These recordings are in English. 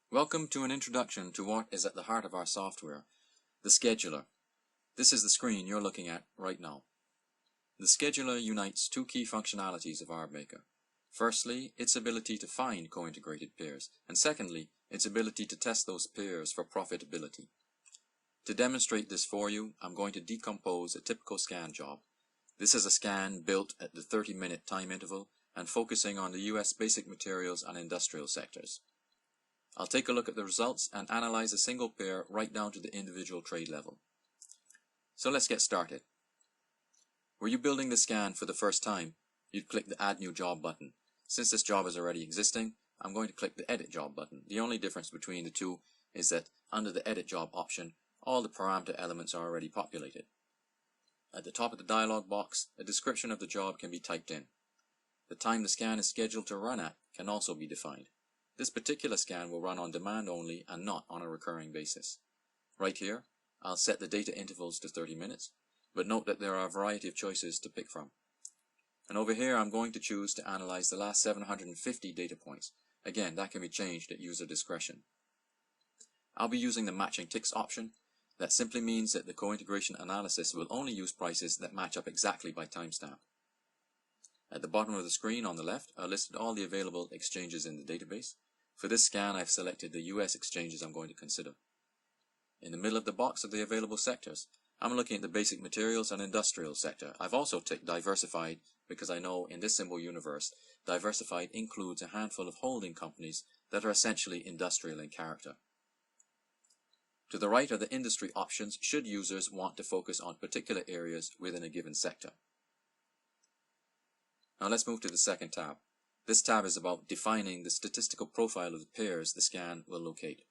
Welcome to an introduction to what is at the heart of our software, the scheduler. This is the screen you're looking at right now. The scheduler unites two key functionalities of ArbMaker. Firstly, its ability to find co-integrated pairs, and secondly, its ability to test those pairs for profitability. To demonstrate this for you, I'm going to decompose a typical scan job. This is a scan built at the 30-minute time interval and focusing on the US basic materials and industrial sectors. I'll take a look at the results and analyze a single pair right down to the individual trade level. So let's get started. Were you building the scan for the first time, you'd click the Add New Job button. Since this job is already existing, I'm going to click the Edit Job button. The only difference between the two is that under the Edit Job option, all the parameter elements are already populated. At the top of the dialog box, a description of the job can be typed in. The time the scan is scheduled to run at can also be defined. This particular scan will run on demand only and not on a recurring basis. Right here, I'll set the data intervals to 30 minutes, but note that there are a variety of choices to pick from. And over here, I'm going to choose to analyze the last 750 data points. Again, that can be changed at user discretion. I'll be using the matching ticks option. That simply means that the co-integration analysis will only use prices that match up exactly by timestamp. At the bottom of the screen on the left are listed all the available exchanges in the database. For this scan, I've selected the US exchanges I'm going to consider. In the middle of the box are the available sectors. I'm looking at the basic materials and industrial sector. I've also ticked diversified because I know in this symbol universe, diversified includes a handful of holding companies that are essentially industrial in character. To the right are the industry options should users want to focus on particular areas within a given sector. Now let's move to the second tab. This tab is about defining the statistical profile of the pairs the scan will locate.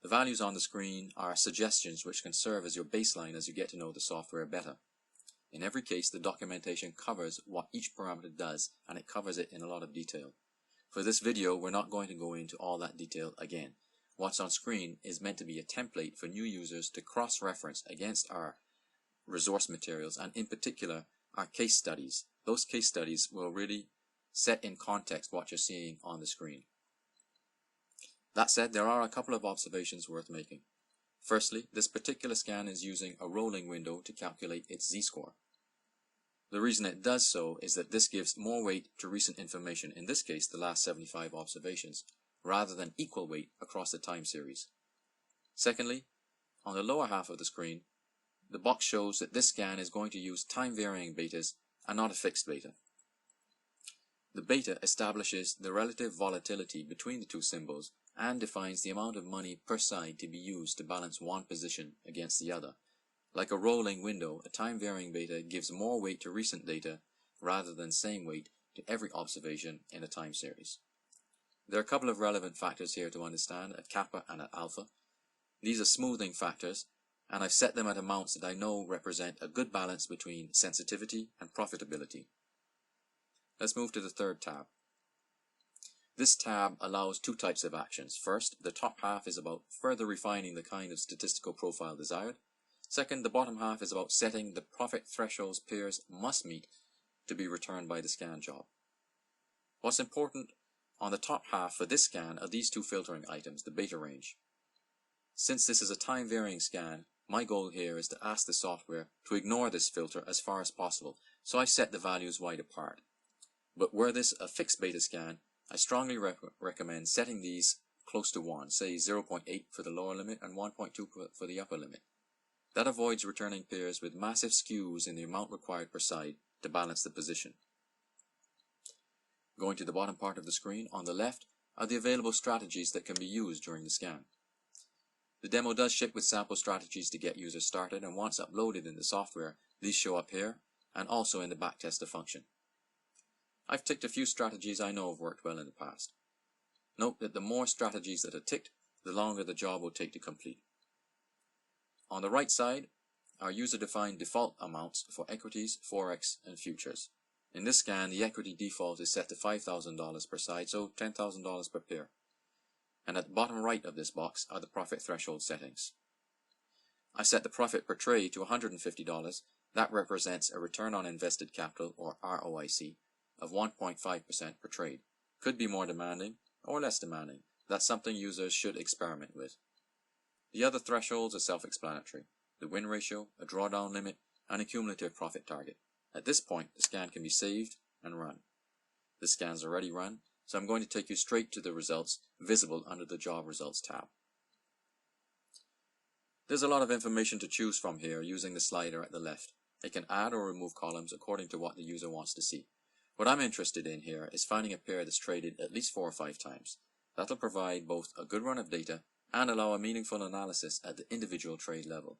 The values on the screen are suggestions which can serve as your baseline as you get to know the software better. In every case, the documentation covers what each parameter does, and it covers it in a lot of detail. For this video, we're not going to go into all that detail again. What's on screen is meant to be a template for new users to cross-reference against our resource materials, and in particular, our case studies. Those case studies will really set in context what you're seeing on the screen. That said, there are a couple of observations worth making. Firstly, this particular scan is using a rolling window to calculate its z-score. The reason it does so is that this gives more weight to recent information, in this case the last 75 observations, rather than equal weight across the time series. Secondly, on the lower half of the screen, the box shows that this scan is going to use time-varying betas and not a fixed beta. The beta establishes the relative volatility between the two symbols and defines the amount of money per side to be used to balance one position against the other. Like a rolling window, a time-varying beta gives more weight to recent data rather than same weight to every observation in a time series. There are a couple of relevant factors here to understand at kappa and at alpha. These are smoothing factors, and I've set them at amounts that I know represent a good balance between sensitivity and profitability. Let's move to the third tab. This tab allows two types of actions. First, the top half is about further refining the kind of statistical profile desired. Second, the bottom half is about setting the profit thresholds pairs must meet to be returned by the scan job. What's important on the top half for this scan are these two filtering items, the beta range. Since this is a time-varying scan, my goal here is to ask the software to ignore this filter as far as possible, so I set the values wide apart. But were this a fixed beta scan, I strongly recommend setting these close to 1, say 0.8 for the lower limit and 1.2 for the upper limit. That avoids returning pairs with massive skews in the amount required per side to balance the position. Going to the bottom part of the screen, on the left are the available strategies that can be used during the scan. The demo does ship with sample strategies to get users started, and once uploaded in the software, these show up here and also in the backtester function. I've ticked a few strategies I know have worked well in the past. Note that the more strategies that are ticked, the longer the job will take to complete. On the right side are user-defined default amounts for equities, forex, and futures. In this scan, the equity default is set to $5,000 per side, so $10,000 per pair. And at the bottom right of this box are the profit threshold settings. I set the profit per trade to $150. That represents a return on invested capital, or ROIC, of 1.5% per trade. Could be more demanding or less demanding, That's something users should experiment with. The other thresholds are self-explanatory: the win ratio, a drawdown limit, and a cumulative profit target. At this point, the scan can be saved and run. The scan's already run, so I'm going to take you straight to the results visible under the Job Results tab. There's a lot of information to choose from here using the slider at the left. It can add or remove columns according to what the user wants to see. What I'm interested in here is finding a pair that's traded at least 4 or 5 times. That'll provide both a good run of data and allow a meaningful analysis at the individual trade level.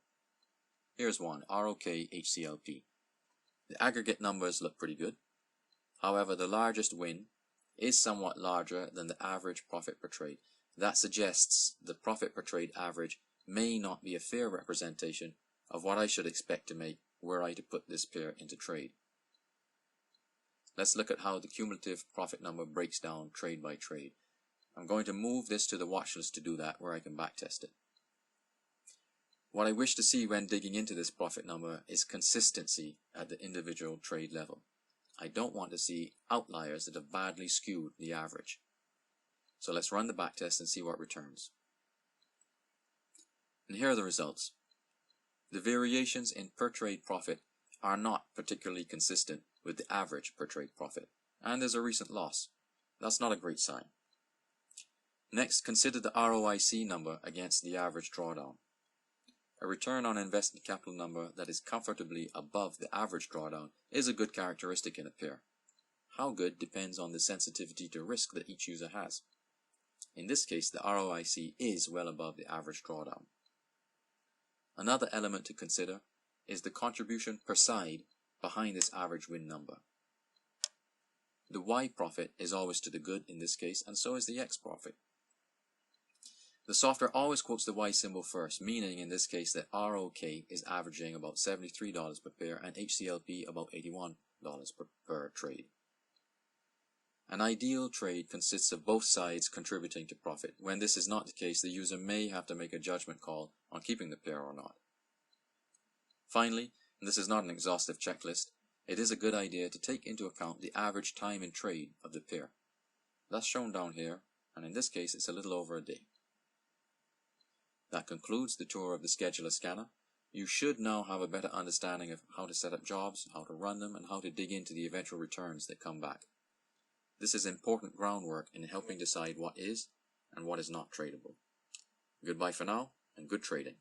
Here's one, ROK HCLP. The aggregate numbers look pretty good. However, the largest win is somewhat larger than the average profit per trade. That suggests the profit per trade average may not be a fair representation of what I should expect to make were I to put this pair into trade. Let's look at how the cumulative profit number breaks down trade by trade. I'm going to move this to the watch list to do that, where I can backtest it. What I wish to see when digging into this profit number is consistency at the individual trade level. I don't want to see outliers that have badly skewed the average. So let's run the backtest and see what returns. And here are the results. The variations in per trade profit are not particularly consistent with the average per trade profit, and there's a recent loss. That's not a great sign. Next, consider the ROIC number against the average drawdown. A return on invested capital number that is comfortably above the average drawdown is a good characteristic in a pair. How good depends on the sensitivity to risk that each user has. In this case, the ROIC is well above the average drawdown. Another element to consider is the contribution per side behind this average win number. The Y profit is always to the good in this case, and so is the X profit. The software always quotes the Y symbol first, meaning in this case that ROK is averaging about $73 per pair and HCLP about $81 per trade. An ideal trade consists of both sides contributing to profit. When this is not the case, the user may have to make a judgment call on keeping the pair or not. Finally, and this is not an exhaustive checklist, it is a good idea to take into account the average time in trade of the pair. That's shown down here, and in this case it's a little over a day. That concludes the tour of the Scheduler Scanner. You should now have a better understanding of how to set up jobs, how to run them, and how to dig into the eventual returns that come back. This is important groundwork in helping decide what is and what is not tradable. Goodbye for now, and good trading.